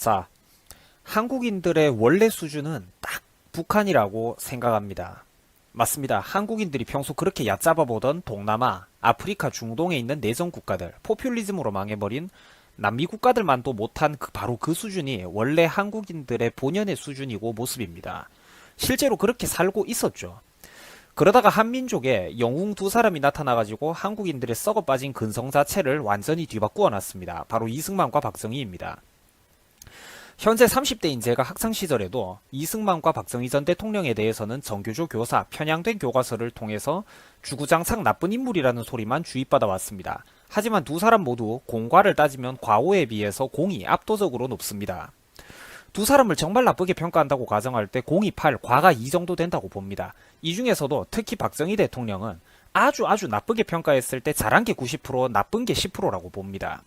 자, 한국인들의 원래 수준은 딱 북한이라고 생각합니다. 맞습니다. 한국인들이 평소 그렇게 얕잡아 보던 동남아, 아프리카, 중동에 있는 내전 국가들, 포퓰리즘으로 망해버린 남미 국가들만도 못한 바로 그 수준이 원래 한국인들의 본연의 수준이고 모습입니다. 실제로 그렇게 살고 있었죠. 그러다가 한민족에 영웅 두 사람이 나타나가지고 한국인들의 썩어 빠진 근성 자체를 완전히 뒤바꾸어 놨습니다. 바로 이승만과 박정희입니다. 현재 30대인 제가 학창 시절에도 이승만과 박정희 전 대통령에 대해서는 정교조 교사, 편향된 교과서를 통해서 주구장창 나쁜 인물이라는 소리만 주입받아 왔습니다. 하지만 두 사람 모두 공과를 따지면 과오에 비해서 공이 압도적으로 높습니다. 두 사람을 정말 나쁘게 평가한다고 가정할 때 공이 8, 과가 2 정도 된다고 봅니다. 이 중에서도 특히 박정희 대통령은 아주 나쁘게 평가했을 때 잘한 게 90%, 나쁜 게 10%라고 봅니다.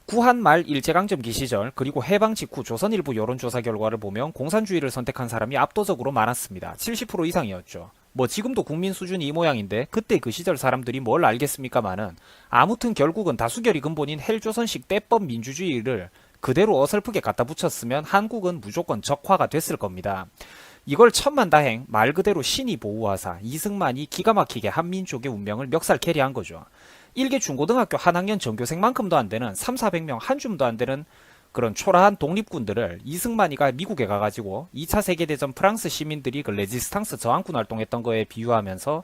구한 말 일제강점기 시절 그리고 해방 직후 조선일보 여론조사 결과를 보면 공산주의를 선택한 사람이 압도적으로 많았습니다. 70% 이상이었죠. 뭐 지금도 국민 수준이 이 모양인데 그때 그 시절 사람들이 뭘 알겠습니까마는 아무튼 결국은 다수결이 근본인 헬조선식 때법 민주주의를 그대로 어설프게 갖다 붙였으면 한국은 무조건 적화가 됐을 겁니다. 이걸 천만다행 말 그대로 신이 보호하사 이승만이 기가 막히게 한민족의 운명을 멱살 캐리한 거죠. 일개 중고등학교 한 학년 전교생만큼도 안 되는 3,400명 한 줌도 안 되는 그런 초라한 독립군들을 이승만이가 미국에 가가지고 2차 세계대전 프랑스 시민들이 그 레지스탕스 저항군 활동했던 거에 비유하면서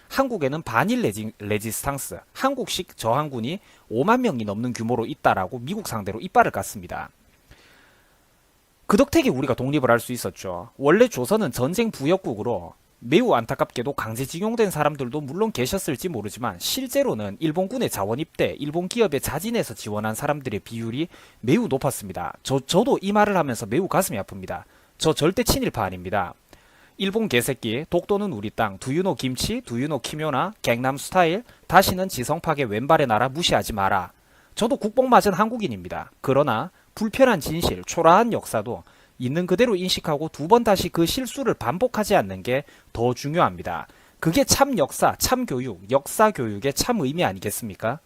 한국에는 반일 레지스탕스, 한국식 저항군이 5만 명이 넘는 규모로 있다라고 미국 상대로 이빨을 깠습니다. 그 덕택에 우리가 독립을 할 수 있었죠. 원래 조선은 전쟁 부역국으로 매우 안타깝게도 강제징용된 사람들도 물론 계셨을지 모르지만 실제로는 일본군의 자원 입대, 일본 기업에 자진해서 지원한 사람들의 비율이 매우 높았습니다. 저도 이 말을 하면서 매우 가슴이 아픕니다. 저 절대 친일파 아닙니다. 일본 개새끼, 독도는 우리 땅, 두유노 김치, 두유노 키묘나, 갱남 스타일, 다시는 지성파계 왼발의 나라 무시하지 마라. 저도 국뽕 맞은 한국인입니다. 그러나 불편한 진실, 초라한 역사도 있는 그대로 인식하고 두 번 다시 그 실수를 반복하지 않는 게 더 중요합니다. 그게 참 역사, 참 교육, 역사 교육의 참 의미 아니겠습니까?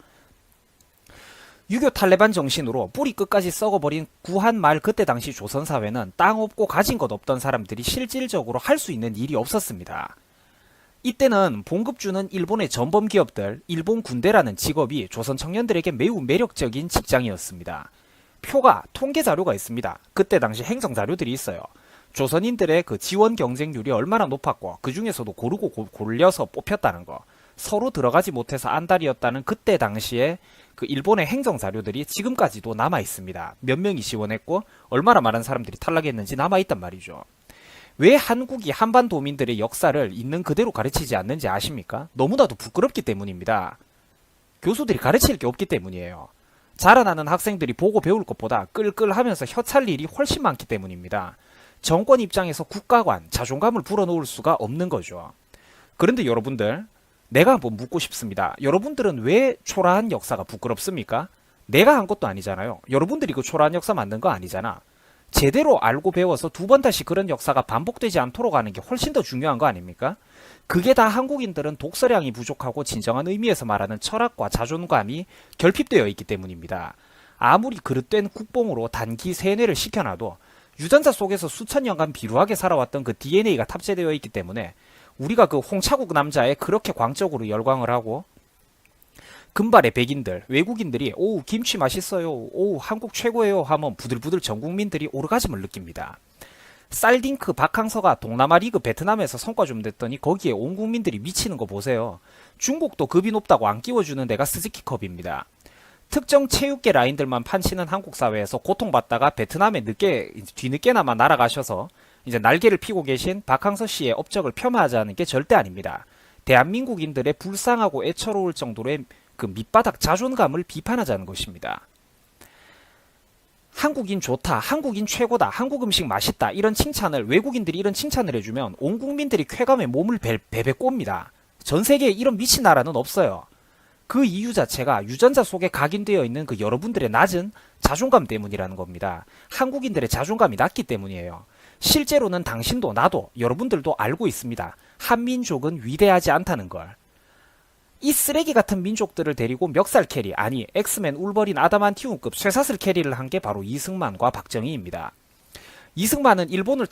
유교 탈레반 정신으로 뿌리 끝까지 썩어버린 구한 말 그때 당시 조선사회는 땅 없고 가진 것 없던 사람들이 실질적으로 할 수 있는 일이 없었습니다. 이때는 봉급주는 일본의 전범 기업들, 일본 군대라는 직업이 조선 청년들에게 매우 매력적인 직장이었습니다. 표가 통계 자료가 있습니다. 그때 당시 행정 자료들이 있어요. 조선인들의 그 지원 경쟁률이 얼마나 높았고 그 중에서도 고르고 골려서 뽑혔다는 거, 서로 들어가지 못해서 안달이었다는 그때 당시에 그 일본의 행정 자료들이 지금까지도 남아 있습니다. 몇 명이 지원했고 얼마나 많은 사람들이 탈락했는지 남아 있단 말이죠. 왜 한국이 한반도민들의 역사를 있는 그대로 가르치지 않는지 아십니까? 너무나도 부끄럽기 때문입니다. 교수들이 가르칠 게 없기 때문이에요. 자라나는 학생들이 보고 배울 것보다 끌끌하면서 혀찰 일이 훨씬 많기 때문입니다. 정권 입장에서 국가관, 자존감을 불어넣을 수가 없는 거죠. 그런데 여러분들, 내가 한번 묻고 싶습니다. 여러분들은 왜 초라한 역사가 부끄럽습니까? 내가 한 것도 아니잖아요. 여러분들이 그 초라한 역사 만든 거 아니잖아. 제대로 알고 배워서 두 번 다시 그런 역사가 반복되지 않도록 하는 게 훨씬 더 중요한 거 아닙니까? 그게 다 한국인들은 독서량이 부족하고 진정한 의미에서 말하는 철학과 자존감이 결핍되어 있기 때문입니다. 아무리 그릇된 국뽕으로 단기 세뇌를 시켜놔도 유전자 속에서 수천 년간 비루하게 살아왔던 그 DNA가 탑재되어 있기 때문에 우리가 그 홍차국 남자에 그렇게 광적으로 열광을 하고 금발의 백인들, 외국인들이 오 김치 맛있어요, 오 한국 최고예요 하면 부들부들 전 국민들이 오르가즘을 느낍니다. 쌀딩크 박항서가 동남아 리그 베트남에서 성과 좀 냈더니 거기에 온 국민들이 미치는 거 보세요. 중국도 급이 높다고 안 끼워주는 데가 스즈키컵입니다. 특정 체육계 라인들만 판치는 한국 사회에서 고통받다가 베트남에 뒤늦게나마 날아가셔서 이제 날개를 피고 계신 박항서 씨의 업적을 폄하하자는 게 절대 아닙니다. 대한민국인들의 불쌍하고 애처로울 정도의 그 밑바닥 자존감을 비판하자는 것입니다. 한국인 좋다, 한국인 최고다, 한국 음식 맛있다 이런 칭찬을 외국인들이 이런 칭찬을 해주면 온 국민들이 쾌감에 몸을 베베 꼽니다. 전 세계에 이런 미친 나라는 없어요. 그 이유 자체가 유전자 속에 각인되어 있는 그 여러분들의 낮은 자존감 때문이라는 겁니다. 한국인들의 자존감이 낮기 때문이에요. 실제로는 당신도 나도 여러분들도 알고 있습니다. 한민족은 위대하지 않다는 걸. 이 쓰레기 같은 민족들을 데리고 멱살 캐리, 아니 엑스맨 울버린 아다만티움급 쇠사슬 캐리를 한 게 바로 이승만과 박정희입니다. 이승만은 일본을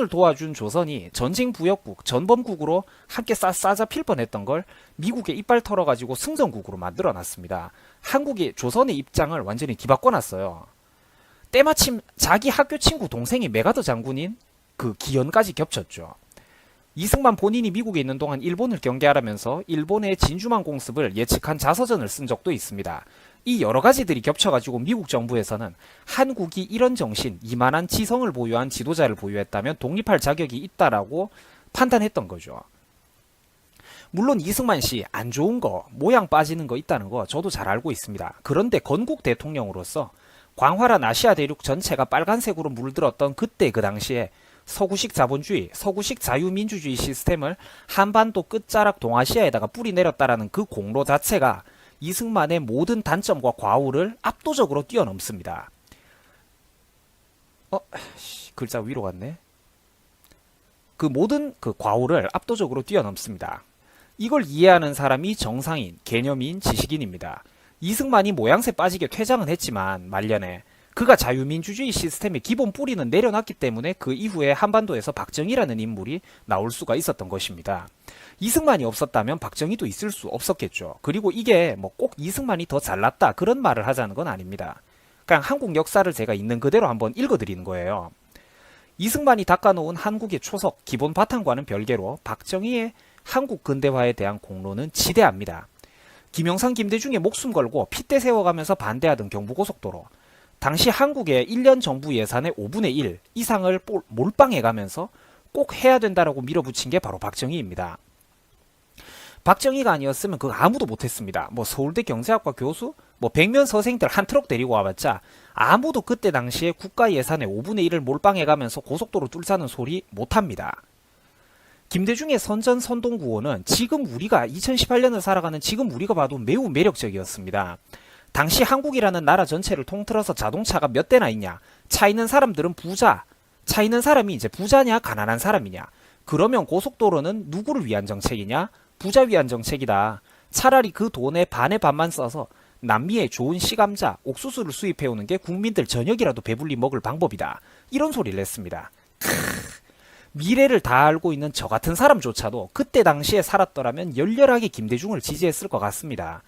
도와준 조선이 전쟁 부역국, 전범국으로 함께 싸잡힐 뻔했던 걸 미국에 이빨 털어가지고 승전국으로 만들어놨습니다. 한국이 조선의 입장을 완전히 뒤바꿔놨어요. 때마침 자기 학교 친구 동생이 메가더 장군인 그 기연까지 겹쳤죠. 이승만 본인이 미국에 있는 동안 일본을 경계하라면서 일본의 진주만 공습을 예측한 자서전을 쓴 적도 있습니다. 이 여러 가지들이 겹쳐가지고 미국 정부에서는 한국이 이런 정신, 이만한 지성을 보유한 지도자를 보유했다면 독립할 자격이 있다라고 판단했던 거죠. 물론 이승만 씨 안 좋은 거, 모양 빠지는 거 있다는 거 저도 잘 알고 있습니다. 그런데 건국 대통령으로서 광활한 아시아 대륙 전체가 빨간색으로 물들었던 그때 그 당시에 서구식 자본주의, 서구식 자유민주주의 시스템을 한반도 끝자락 동아시아에다가 뿌리 내렸다라는 그 공로 자체가 이승만의 모든 단점과 과오를 압도적으로 뛰어넘습니다. 글자 위로 갔네. 그 모든 그 과오를 압도적으로 뛰어넘습니다. 이걸 이해하는 사람이 정상인, 개념인, 지식인입니다. 이승만이 모양새 빠지게 퇴장은 했지만 말년에 그가 자유민주주의 시스템의 기본 뿌리는 내려놨기 때문에 그 이후에 한반도에서 박정희라는 인물이 나올 수가 있었던 것입니다. 이승만이 없었다면 박정희도 있을 수 없었겠죠. 그리고 이게 뭐 꼭 이승만이 더 잘났다 그런 말을 하자는 건 아닙니다. 그냥 한국 역사를 제가 있는 그대로 한번 읽어드리는 거예요. 이승만이 닦아놓은 한국의 초석, 기본 바탕과는 별개로 박정희의 한국 근대화에 대한 공로는 지대합니다. 김영삼, 김대중의 목숨 걸고 핏대 세워가면서 반대하던 경부고속도로, 당시 한국의 1년 정부 예산의 5분의 1 이상을 몰빵해가면서 꼭 해야 된다라고 밀어붙인 게 바로 박정희입니다. 박정희가 아니었으면 그거 아무도 못했습니다. 뭐 서울대 경제학과 교수, 뭐 백면 서생들 한 트럭 데리고 와봤자 아무도 그때 당시에 국가 예산의 5분의 1을 몰빵해가면서 고속도로 뚫자는 소리 못합니다. 김대중의 선전 선동구호는 지금 우리가 2018년을 살아가는 지금 우리가 봐도 매우 매력적이었습니다. 당시 한국이라는 나라 전체를 통틀어서 자동차가 몇 대나 있냐? 차 있는 사람들은 부자. 차 있는 사람이 이제 부자냐 가난한 사람이냐? 그러면 고속도로는 누구를 위한 정책이냐? 부자 위한 정책이다. 차라리 그 돈의 반의 반만 써서 남미의 좋은 시감자, 옥수수를 수입해오는 게 국민들 저녁이라도 배불리 먹을 방법이다. 이런 소리를 냈습니다. 미래를 다 알고 있는 저 같은 사람조차도 그때 당시에 살았더라면 열렬하게 김대중을 지지했을 것 같습니다.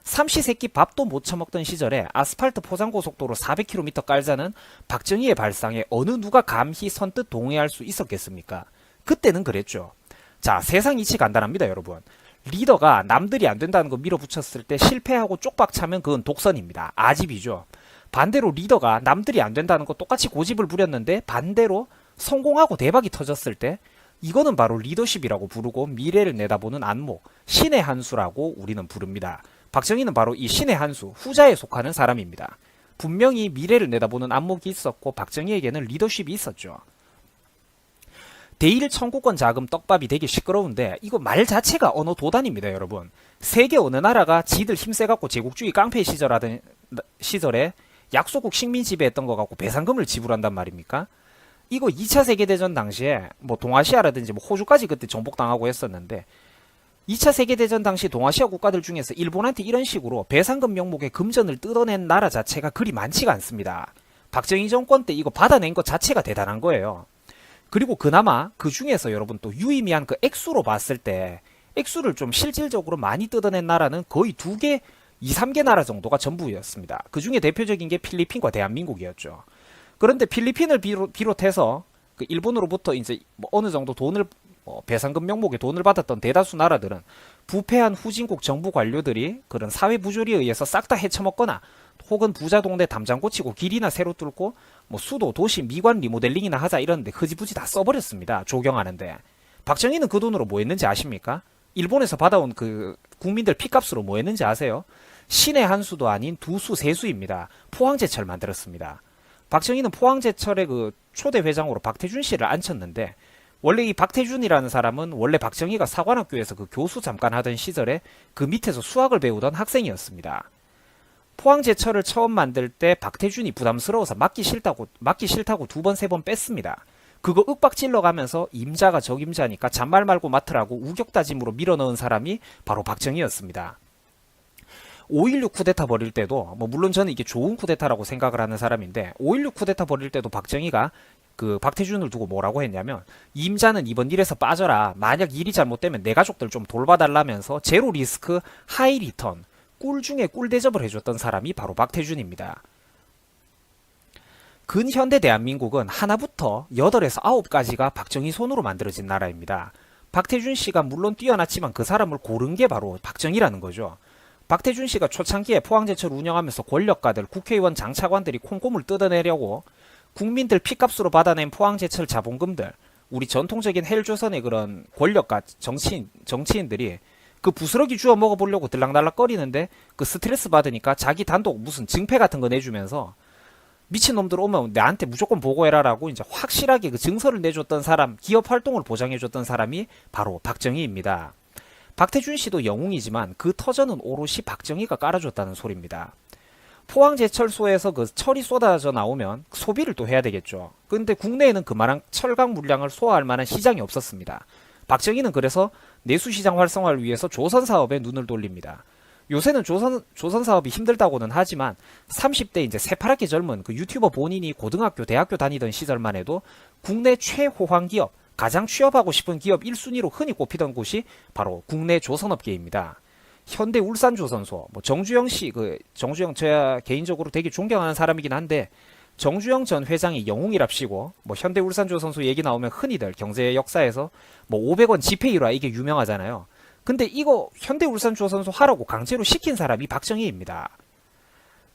삼시세끼 밥도 못 처먹던 시절에 아스팔트 포장고속도로 400km 깔자는 박정희의 발상에 어느 누가 감히 선뜻 동의할 수 있었겠습니까? 그때는 그랬죠. 자, 세상 이치 간단합니다, 여러분. 리더가 남들이 안 된다는 거 밀어붙였을 때 실패하고 쪽박 차면 그건 독선입니다. 아집이죠. 반대로 리더가 남들이 안 된다는 거 똑같이 고집을 부렸는데 반대로 성공하고 대박이 터졌을 때 이거는 바로 리더십이라고 부르고 미래를 내다보는 안목, 신의 한 수라고 우리는 부릅니다. 박정희는 바로 이 신의 한 수, 후자에 속하는 사람입니다. 분명히 미래를 내다보는 안목이 있었고 박정희에게는 리더십이 있었죠. 대일 청구권 자금 떡밥이 되게 시끄러운데 이거 말 자체가 언어 도단입니다, 여러분. 세계 어느 나라가 지들 힘세갖고 제국주의 깡패 시절에 약소국 식민 지배했던 거 갖고 배상금을 지불한단 말입니까? 이거 2차 세계대전 당시에 뭐 동아시아라든지 뭐 호주까지 그때 정복당하고 했었는데 2차 세계대전 당시 동아시아 국가들 중에서 일본한테 이런 식으로 배상금 명목의 금전을 뜯어낸 나라 자체가 그리 많지가 않습니다. 박정희 정권 때 이거 받아낸 것 자체가 대단한 거예요. 그리고 그나마 그 중에서 여러분 또 유의미한 그 액수로 봤을 때 액수를 좀 실질적으로 많이 뜯어낸 나라는 거의 2개, 2, 3개 나라 정도가 전부였습니다. 그 중에 대표적인 게 필리핀과 대한민국이었죠. 그런데 필리핀을 비롯해서 그 일본으로부터 이제 뭐 어느 정도 돈을 배상금 명목의 돈을 받았던 대다수 나라들은 부패한 후진국 정부 관료들이 그런 사회 부조리에 의해서 싹 다 헤쳐먹거나 혹은 부자 동네 담장 고치고 길이나 새로 뚫고 뭐 수도, 도시, 미관 리모델링이나 하자 이러는데 흐지부지 다 써버렸습니다. 조경하는데. 박정희는 그 돈으로 뭐 했는지 아십니까? 일본에서 받아온 그 국민들 피값으로 뭐 했는지 아세요? 신의 한 수도 아닌 두수, 세수입니다. 포항제철 만들었습니다. 박정희는 포항제철의 그 초대 회장으로 박태준 씨를 앉혔는데 원래 이 박태준이라는 사람은 원래 박정희가 사관학교에서 그 교수 잠깐 하던 시절에 그 밑에서 수학을 배우던 학생이었습니다. 포항제철을 처음 만들 때 박태준이 부담스러워서 맡기 싫다고 2번, 3번 뺐습니다. 그거 윽박질러 가면서 임자가 적임자니까 잔말 말고 맡으라고 우격다짐으로 밀어넣은 사람이 바로 박정희였습니다. 5.16 쿠데타 벌일 때도 물론 저는 이게 좋은 쿠데타라고 생각을 하는 사람인데 5.16 쿠데타 벌일 때도 박정희가 그 박태준을 두고 뭐라고 했냐면 임자는 이번 일에서 빠져라. 만약 일이 잘못되면 내 가족들 좀 돌봐달라면서 제로 리스크 하이 리턴 꿀 중에 꿀 대접을 해줬던 사람이 바로 박태준입니다. 근현대 대한민국은 하나부터 8에서 9까지가 박정희 손으로 만들어진 나라입니다. 박태준 씨가 물론 뛰어났지만 그 사람을 고른 게 바로 박정희라는 거죠. 박태준 씨가 초창기에 포항제철 운영하면서 권력가들, 국회의원, 장차관들이 콩고물 뜯어내려고 국민들 피값으로 받아낸 포항제철 자본금들, 우리 전통적인 헬조선의 그런 권력가 정치인들이 그 부스러기 주워 먹어보려고 들락날락 거리는데 그 스트레스 받으니까 자기 단독 무슨 증패 같은 거 내주면서 미친놈들 오면 나한테 무조건 보고해라라고 이제 확실하게 그 증서를 내줬던 사람, 기업 활동을 보장해줬던 사람이 바로 박정희입니다. 박태준 씨도 영웅이지만 그 터전은 오롯이 박정희가 깔아줬다는 소리입니다. 포항제철소에서 그 철이 쏟아져 나오면 소비를 또 해야 되겠죠. 근데 국내에는 그만한 철강 물량을 소화할 만한 시장이 없었습니다. 박정희는 그래서 내수시장 활성화를 위해서 조선 사업에 눈을 돌립니다. 요새는 조선 사업이 힘들다고는 하지만 30대 이제 새파랗게 젊은 그 유튜버 본인이 고등학교, 대학교 다니던 시절만 해도 국내 최호황 기업, 가장 취업하고 싶은 기업 1순위로 흔히 꼽히던 곳이 바로 국내 조선업계입니다. 현대 울산조선소, 정주영 씨, 정주영 제가 개인적으로 되게 존경하는 사람이긴 한데 정주영 전 회장이 영웅이랍시고 현대 울산조선소 얘기 나오면 흔히들 경제 역사에서 500원 지폐 일화 이게 유명하잖아요. 근데 이거 현대 울산조선소 하라고 강제로 시킨 사람이 박정희입니다.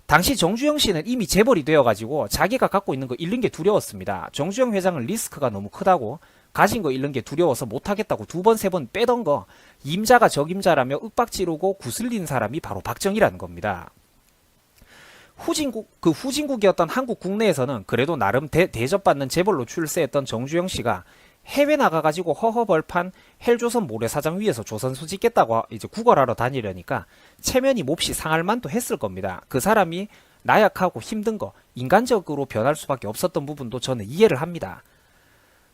당시 정주영 씨는 이미 재벌이 되어가지고 자기가 갖고 있는 거 잃는 게 두려웠습니다. 정주영 회장은 리스크가 너무 크다고 가진 거 잃는 게 두려워서 못하겠다고 2번, 3번 빼던 거 임자가 적임자라며 윽박지르고 구슬린 사람이 바로 박정희라는 겁니다. 후진국이었던 한국 국내에서는 그래도 나름 대접받는 재벌로 출세했던 정주영 씨가 해외 나가가지고 허허벌판 헬조선 모래사장 위에서 조선소 짓겠다고 이제 구걸하러 다니려니까 체면이 몹시 상할 만도 했을 겁니다. 그 사람이 나약하고 힘든 거 인간적으로 변할 수밖에 없었던 부분도 저는 이해를 합니다.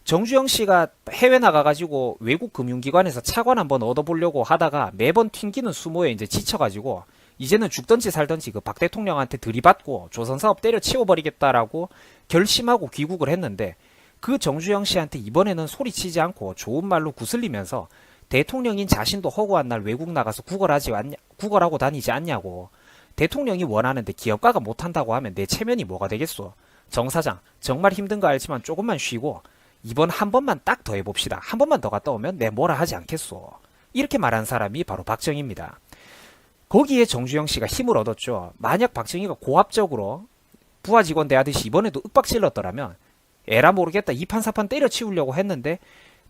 정주영 씨가 해외 나가가지고 외국 금융기관에서 차관 한번 얻어보려고 하다가 매번 튕기는 수모에 이제 지쳐가지고 이제는 죽던지 살던지 그 박 대통령한테 들이받고 조선사업 때려치워버리겠다라고 결심하고 귀국을 했는데 그 정주영 씨한테 이번에는 소리치지 않고 좋은 말로 구슬리면서 대통령인 자신도 허구한 날 외국 나가서 구걸하고 다니지 않냐고. 대통령이 원하는데 기업가가 못한다고 하면 내 체면이 뭐가 되겠소. 정 사장 정말 힘든 거 알지만 조금만 쉬고 이번 한 번만 딱 더 해봅시다. 한 번만 더 갔다 오면 내 뭐라 하지 않겠소. 이렇게 말한 사람이 바로 박정희입니다. 거기에 정주영 씨가 힘을 얻었죠. 만약 박정희가 고압적으로 부하 직원 대하듯이 이번에도 윽박질렀더라면 에라 모르겠다 2판 4판 때려치우려고 했는데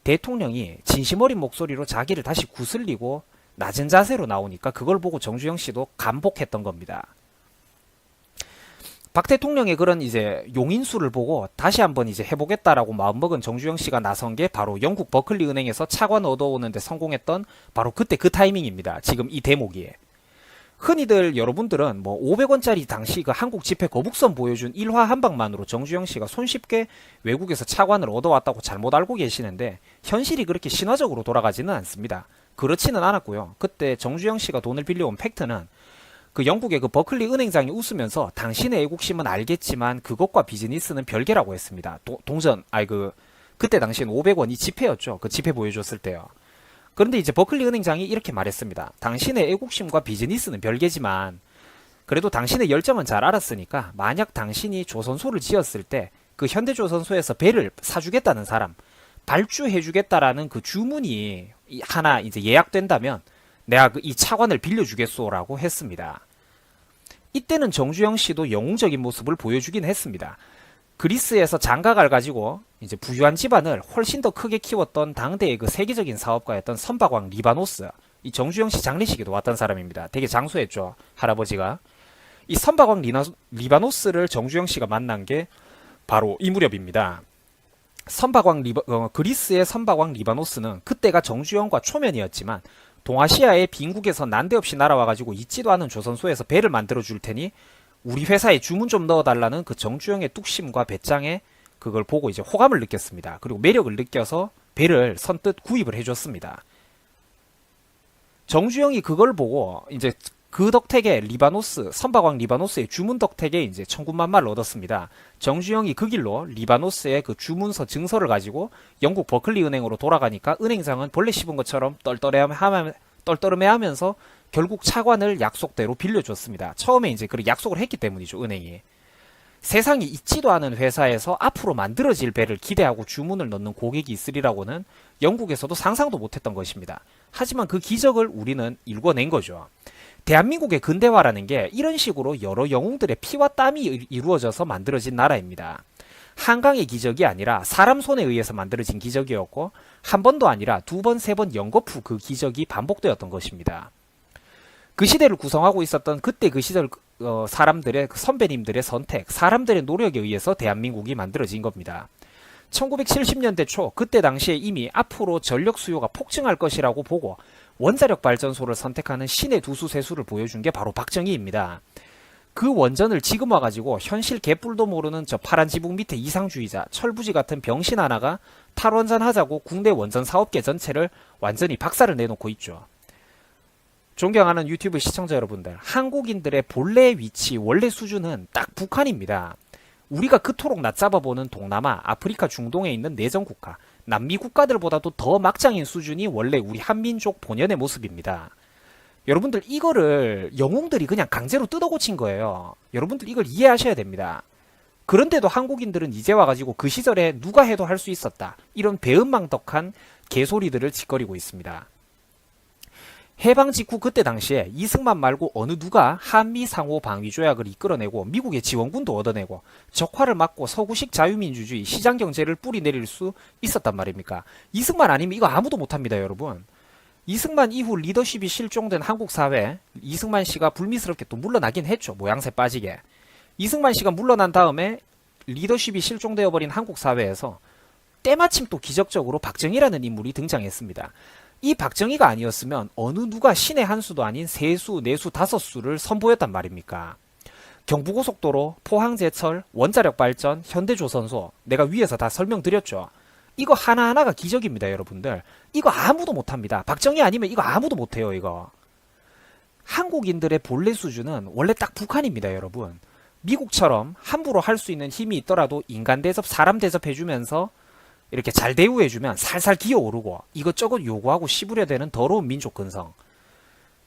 대통령이 진심 어린 목소리로 자기를 다시 구슬리고 낮은 자세로 나오니까 그걸 보고 정주영 씨도 감복했던 겁니다. 박 대통령의 그런 이제 용인수를 보고 다시 한번 이제 해보겠다라고 마음먹은 정주영 씨가 나선 게 바로 영국 버클리 은행에서 차관 얻어오는데 성공했던 바로 그때 그 타이밍입니다. 지금 이 대목이. 흔히들 여러분들은 500원짜리 당시 그 한국 지폐 거북선 보여준 일화 한 방만으로 정주영 씨가 손쉽게 외국에서 차관을 얻어왔다고 잘못 알고 계시는데 현실이 그렇게 신화적으로 돌아가지는 않습니다. 그렇지는 않았고요. 그때 정주영 씨가 돈을 빌려온 팩트는 그 영국의 그 버클리 은행장이 웃으면서 당신의 애국심은 알겠지만 그것과 비즈니스는 별개라고 했습니다. 그때 당시엔 500원이 지폐였죠. 그 지폐 보여줬을 때요. 그런데 이제 버클리 은행장이 이렇게 말했습니다. 당신의 애국심과 비즈니스는 별개지만 그래도 당신의 열정은 잘 알았으니까 만약 당신이 조선소를 지었을 때 그 현대조선소에서 배를 사주겠다는 사람, 발주해주겠다라는 그 주문이 하나 이제 예약된다면 내가 이 차관을 빌려주겠소라고 했습니다. 이때는 정주영 씨도 영웅적인 모습을 보여주긴 했습니다. 그리스에서 장가갈 가지고 이제 부유한 집안을 훨씬 더 크게 키웠던 당대의 그 세계적인 사업가였던 선박왕 리바노스, 이 정주영 씨 장례식에도 왔던 사람입니다. 되게 장수했죠, 할아버지가. 이 선박왕 리바노스를 정주영 씨가 만난 게 바로 이 무렵입니다. 그리스의 선박왕 리바노스는 그때가 정주영과 초면이었지만 동아시아의 빈국에서 난데없이 날아와가지고 있지도 않은 조선소에서 배를 만들어 줄 테니 우리 회사에 주문 좀 넣어달라는 그 정주영의 뚝심과 배짱에 그걸 보고 이제 호감을 느꼈습니다. 그리고 매력을 느껴서 배를 선뜻 구입을 해줬습니다. 정주영이 그걸 보고 이제 그 덕택에 리바노스, 선박왕 리바노스의 주문 덕택에 이제 천군만마를 얻었습니다. 정주영이 그 길로 리바노스의 그 주문서 증서를 가지고 영국 버클리 은행으로 돌아가니까 은행장은 벌레 씹은 것처럼 떨떠름해하면서 결국 차관을 약속대로 빌려줬습니다. 처음에 이제 그 약속을 했기 때문이죠, 은행이. 세상에 있지도 않은 회사에서 앞으로 만들어질 배를 기대하고 주문을 넣는 고객이 있으리라고는 영국에서도 상상도 못했던 것입니다. 하지만 그 기적을 우리는 일궈낸 거죠. 대한민국의 근대화라는 게 이런 식으로 여러 영웅들의 피와 땀이 이루어져서 만들어진 나라입니다. 한강의 기적이 아니라 사람 손에 의해서 만들어진 기적이었고 한 번도 아니라 두 번, 세 번 연거푸 그 기적이 반복되었던 것입니다. 그 시대를 구성하고 있었던 그때 그 시절 사람들의 선배님들의 선택, 사람들의 노력에 의해서 대한민국이 만들어진 겁니다. 1970년대 초 그때 당시에 이미 앞으로 전력 수요가 폭증할 것이라고 보고 원자력 발전소를 선택하는 신의 두수세수를 보여준 게 바로 박정희입니다. 그 원전을 지금 와가지고 현실 개뿔도 모르는 저 파란 지붕 밑에 이상주의자 철부지 같은 병신 하나가 탈원전하자고 국내 원전 사업계 전체를 완전히 박살을 내놓고 있죠. 존경하는 유튜브 시청자 여러분들, 한국인들의 본래 위치, 원래 수준은 딱 북한입니다. 우리가 그토록 낮잡아보는 동남아, 아프리카, 중동에 있는 내전국가, 남미 국가들보다도 더 막장인 수준이 원래 우리 한민족 본연의 모습입니다. 여러분들 이거를 영웅들이 그냥 강제로 뜯어고친 거예요. 여러분들 이걸 이해하셔야 됩니다. 그런데도 한국인들은 이제 와가지고 그 시절에 누가 해도 할 수 있었다, 이런 배은망덕한 개소리들을 짓거리고 있습니다. 해방 직후 그때 당시에 이승만 말고 어느 누가 한미 상호 방위 조약을 이끌어내고 미국의 지원군도 얻어내고 적화를 막고 서구식 자유민주주의 시장 경제를 뿌리내릴 수 있었단 말입니까? 이승만 아니면 이거 아무도 못합니다, 여러분. 이승만 이후 리더십이 실종된 한국 사회, 이승만 씨가 불미스럽게 또 물러나긴 했죠, 모양새 빠지게. 이승만 씨가 물러난 다음에 리더십이 실종되어 버린 한국 사회에서 때마침 또 기적적으로 박정희라는 인물이 등장했습니다. 이 박정희가 아니었으면 어느 누가 신의 한 수도 아닌 세수, 네수, 다섯수를 선보였단 말입니까? 경부고속도로, 포항제철, 원자력 발전, 현대조선소, 내가 위에서 다 설명드렸죠. 이거 하나하나가 기적입니다, 여러분들. 이거 아무도 못합니다. 박정희 아니면 이거 아무도 못해요, 이거. 한국인들의 본래 수준은 원래 딱 북한입니다, 여러분. 미국처럼 함부로 할 수 있는 힘이 있더라도 인간 대접, 사람 대접해주면서 이렇게 잘 대우해주면 살살 기어오르고 이것저것 요구하고 씹으려 되는 더러운 민족 근성.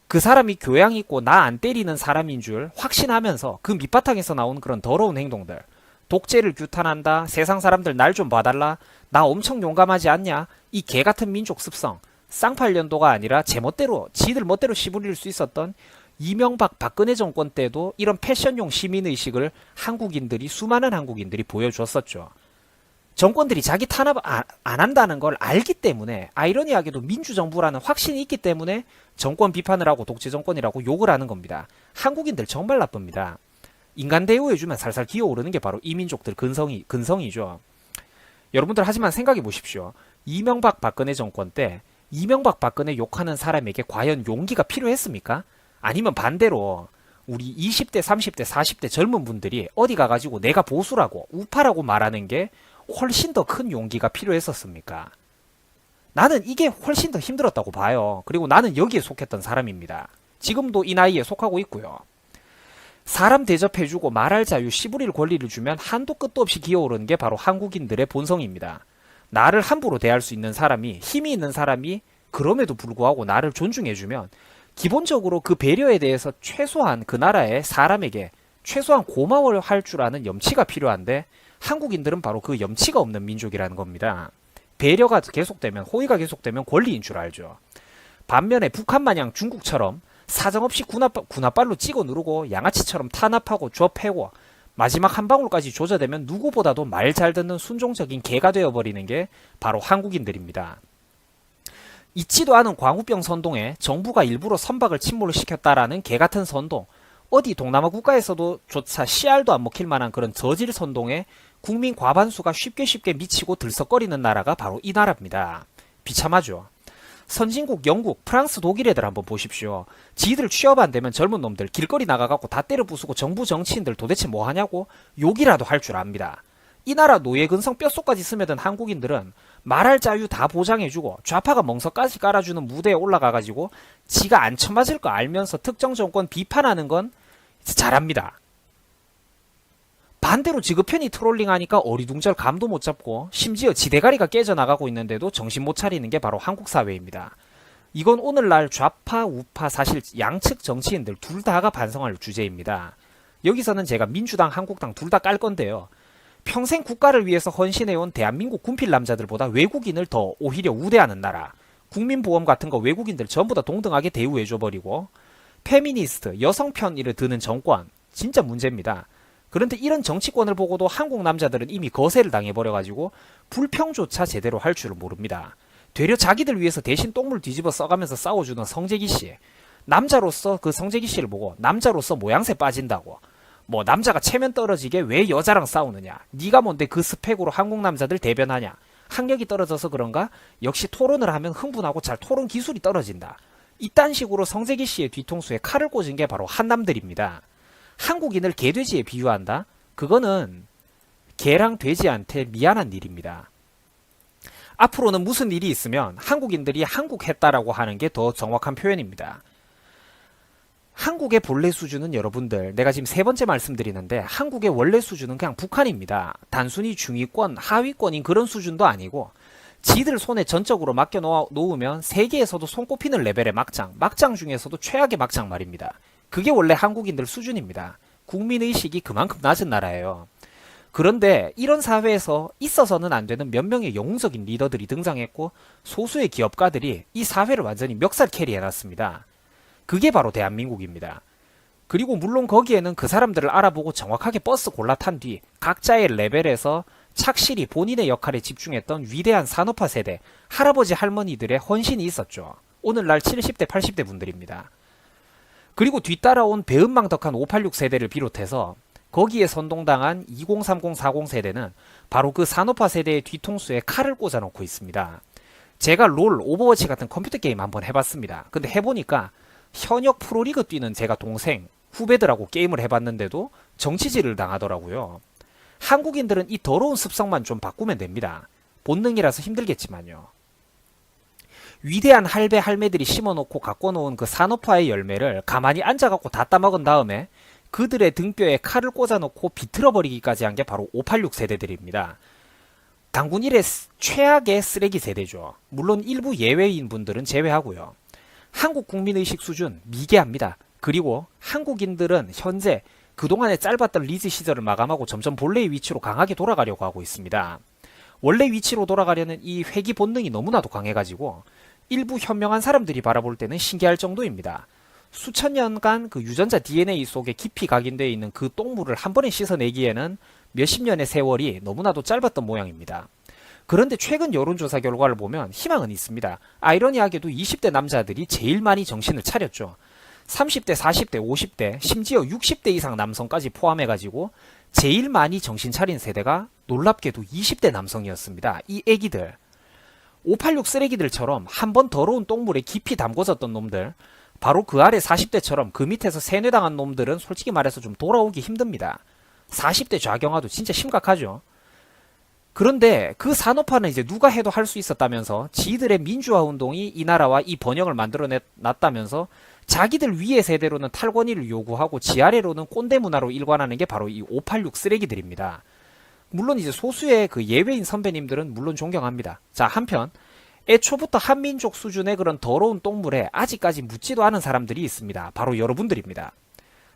그 사람이 교양 있고 나 안 때리는 사람인 줄 확신하면서 그 밑바탕에서 나온 그런 더러운 행동들. 독재를 규탄한다, 세상 사람들 날 좀 봐달라, 나 엄청 용감하지 않냐, 이 개같은 민족 습성. 쌍팔년도가 아니라 제멋대로 지들 멋대로 씹으릴 수 있었던 이명박 박근혜 정권 때도 이런 패션용 시민의식을 수많은 한국인들이 보여줬었죠. 정권들이 자기 탄압 안 한다는 걸 알기 때문에, 아이러니하게도 민주정부라는 확신이 있기 때문에 정권 비판을 하고 독재 정권이라고 욕을 하는 겁니다. 한국인들 정말 나쁩니다. 인간 대우해주면 살살 기어오르는 게 바로 이 민족들 근성이죠. 여러분들 하지만 생각해 보십시오. 이명박 박근혜 정권 때 이명박 박근혜 욕하는 사람에게 과연 용기가 필요했습니까? 아니면 반대로 우리 20대, 30대, 40대 젊은 분들이 어디 가가지고 내가 보수라고 우파라고 말하는 게 훨씬 더 큰 용기가 필요했었습니까? 나는 이게 훨씬 더 힘들었다고 봐요. 그리고 나는 여기에 속했던 사람입니다. 지금도 이 나이에 속하고 있고요. 사람 대접해주고 말할 자유, 씨부릴 권리를 주면 한도 끝도 없이 기어오르는 게 바로 한국인들의 본성입니다. 나를 함부로 대할 수 있는 사람이, 힘이 있는 사람이 그럼에도 불구하고 나를 존중해주면 기본적으로 그 배려에 대해서 최소한 그 나라의 사람에게 최소한 고마워할 줄 아는 염치가 필요한데, 한국인들은 바로 그 염치가 없는 민족이라는 겁니다. 배려가 계속되면, 호의가 계속되면 권리인 줄 알죠. 반면에 북한마냥 중국처럼 사정없이 군홧발로 찍어 누르고 양아치처럼 탄압하고 좁혀고 마지막 한 방울까지 조져대면 누구보다도 말 잘 듣는 순종적인 개가 되어버리는 게 바로 한국인들입니다. 있지도 않은 광우병 선동에 정부가 일부러 선박을 침몰을 시켰다라는 개같은 선동, 어디 동남아 국가에서도 조차 씨알도 안 먹힐 만한 그런 저질 선동에 국민 과반수가 쉽게 미치고 들썩거리는 나라가 바로 이 나라입니다. 비참하죠. 선진국 영국, 프랑스, 독일 애들 한번 보십시오. 지들 취업 안 되면 젊은 놈들 길거리 나가갖고 다 때려 부수고 정부 정치인들 도대체 뭐 하냐고 욕이라도 할 줄 압니다. 이 나라 노예 근성 뼛속까지 스며든 한국인들은 말할 자유 다 보장해주고 좌파가 멍석까지 깔아주는 무대에 올라가가지고 지가 안 쳐맞을 거 알면서 특정 정권 비판하는 건 잘합니다. 반대로 지급편이 트롤링하니까 어리둥절 감도 못 잡고 심지어 지대가리가 깨져나가고 있는데도 정신 못 차리는 게 바로 한국 사회입니다. 이건 오늘날 좌파, 우파 사실 양측 정치인들 둘 다가 반성할 주제입니다. 여기서는 제가 민주당, 한국당 둘 다 깔 건데요. 평생 국가를 위해서 헌신해온 대한민국 군필 남자들보다 외국인을 더 오히려 우대하는 나라, 국민보험 같은 거 외국인들 전부 다 동등하게 대우해줘버리고 페미니스트, 여성편을 드는 정권, 진짜 문제입니다. 그런데 이런 정치권을 보고도 한국 남자들은 이미 거세를 당해버려가지고 불평조차 제대로 할 줄을 모릅니다. 되려 자기들 위해서 대신 똥물 뒤집어 써가면서 싸워주는 성재기 씨. 남자로서 그 성재기 씨를 보고 남자로서 모양새 빠진다고. 뭐 남자가 체면 떨어지게 왜 여자랑 싸우느냐. 네가 뭔데 그 스펙으로 한국 남자들 대변하냐. 학력이 떨어져서 그런가? 역시 토론을 하면 흥분하고 잘 토론 기술이 떨어진다. 이딴 식으로 성재기 씨의 뒤통수에 칼을 꽂은 게 바로 한남들입니다. 한국인을 개돼지에 비유한다? 그거는 개랑 돼지한테 미안한 일입니다. 앞으로는 무슨 일이 있으면 한국인들이 한국했다라고 하는 게 더 정확한 표현입니다. 한국의 본래 수준은 여러분들, 내가 지금 세 번째 말씀드리는데 한국의 원래 수준은 그냥 북한입니다. 단순히 중위권, 하위권인 그런 수준도 아니고 지들 손에 전적으로 맡겨놓으면 세계에서도 손꼽히는 레벨의 막장 중에서도 최악의 막장 말입니다. 그게 원래 한국인들 수준입니다. 국민의식이 그만큼 낮은 나라예요. 그런데 이런 사회에서 있어서는 안 되는 몇 명의 영웅적인 리더들이 등장했고 소수의 기업가들이 이 사회를 완전히 멱살 캐리해놨습니다. 그게 바로 대한민국입니다. 그리고 물론 거기에는 그 사람들을 알아보고 정확하게 버스 골라 탄 뒤 각자의 레벨에서 착실히 본인의 역할에 집중했던 위대한 산업화 세대, 할아버지 할머니들의 헌신이 있었죠. 오늘날 70대 80대 분들입니다. 그리고 뒤따라온 배은망덕한 586 세대를 비롯해서 거기에 선동당한 2030, 40 세대는 바로 그 산업화 세대의 뒤통수에 칼을 꽂아놓고 있습니다. 제가 롤, 오버워치 같은 컴퓨터 게임 한번 해봤습니다. 근데 해보니까 현역 프로리그 뛰는 제가 동생, 후배들하고 게임을 해봤는데도 정치질을 당하더라고요. 한국인들은 이 더러운 습성만 좀 바꾸면 됩니다. 본능이라서 힘들겠지만요. 위대한 할배 할매들이 심어놓고 가꿔놓은 그 산업화의 열매를 가만히 앉아갖고 다 따먹은 다음에 그들의 등뼈에 칼을 꽂아놓고 비틀어버리기까지 한 게 바로 586 세대들입니다. 당군 이래 최악의 쓰레기 세대죠. 물론 일부 예외인 분들은 제외하고요. 한국 국민의식 수준 미개합니다. 그리고 한국인들은 현재 그동안의 짧았던 리즈 시절을 마감하고 점점 본래의 위치로 강하게 돌아가려고 하고 있습니다. 원래 위치로 돌아가려는 이 회귀 본능이 너무나도 강해가지고 일부 현명한 사람들이 바라볼 때는 신기할 정도입니다. 수천 년간 그 유전자 DNA 속에 깊이 각인되어 있는 그 똥물을 한 번에 씻어내기에는 몇십 년의 세월이 너무나도 짧았던 모양입니다. 그런데 최근 여론조사 결과를 보면 희망은 있습니다. 아이러니하게도 20대 남자들이 제일 많이 정신을 차렸죠. 30대, 40대, 50대, 심지어 60대 이상 남성까지 포함해가지고 제일 많이 정신 차린 세대가 놀랍게도 20대 남성이었습니다. 이 애기들. 586 쓰레기들처럼 한 번 더러운 똥물에 깊이 담궈졌던 놈들, 바로 그 아래 40대처럼 그 밑에서 세뇌당한 놈들은 솔직히 말해서 좀 돌아오기 힘듭니다. 40대 좌경화도 진짜 심각하죠. 그런데 그 산업화는 이제 누가 해도 할 수 있었다면서 지들의 민주화 운동이 이 나라와 이 번영을 만들어냈다면서 자기들 위의 세대로는 탈권위를 요구하고 지아래로는 꼰대 문화로 일관하는 게 바로 이 586 쓰레기들입니다. 물론 이제 소수의 그 예외인 선배님들은 물론 존경합니다. 자, 한편 애초부터 한민족 수준의 그런 더러운 똥물에 아직까지 묻지도 않은 사람들이 있습니다. 바로 여러분들입니다.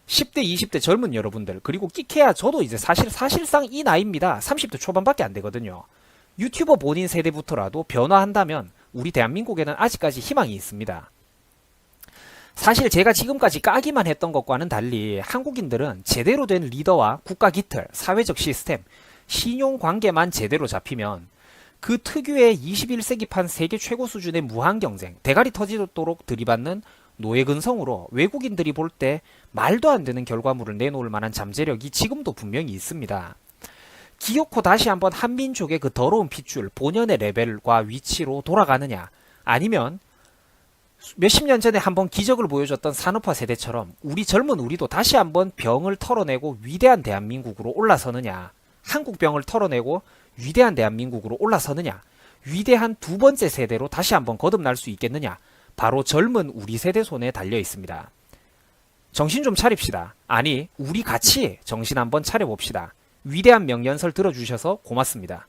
10대, 20대 젊은 여러분들, 그리고 끼케야 저도 이제 사실상 이 나이입니다. 30대 초반밖에 안 되거든요. 유튜버 본인 세대부터라도 변화한다면 우리 대한민국에는 아직까지 희망이 있습니다. 사실 제가 지금까지 까기만 했던 것과는 달리 한국인들은 제대로 된 리더와 국가 기틀, 사회적 시스템, 신용관계만 제대로 잡히면 그 특유의 21세기판 세계 최고 수준의 무한 경쟁, 대가리 터지도록 들이받는 노예 근성으로 외국인들이 볼 때 말도 안 되는 결과물을 내놓을 만한 잠재력이 지금도 분명히 있습니다. 기어코 다시 한번 한민족의 그 더러운 핏줄, 본연의 레벨과 위치로 돌아가느냐, 아니면 몇십 년 전에 한번 기적을 보여줬던 산업화 세대처럼 우리 젊은 우리도 다시 한번 병을 털어내고 위대한 대한민국으로 올라서느냐, 한국병을 털어내고 위대한 대한민국으로 올라서느냐? 위대한 두 번째 세대로 다시 한번 거듭날 수 있겠느냐? 바로 젊은 우리 세대 손에 달려 있습니다. 정신 좀 차립시다. 아니, 우리 같이 정신 한번 차려봅시다. 위대한 명연설 들어주셔서 고맙습니다.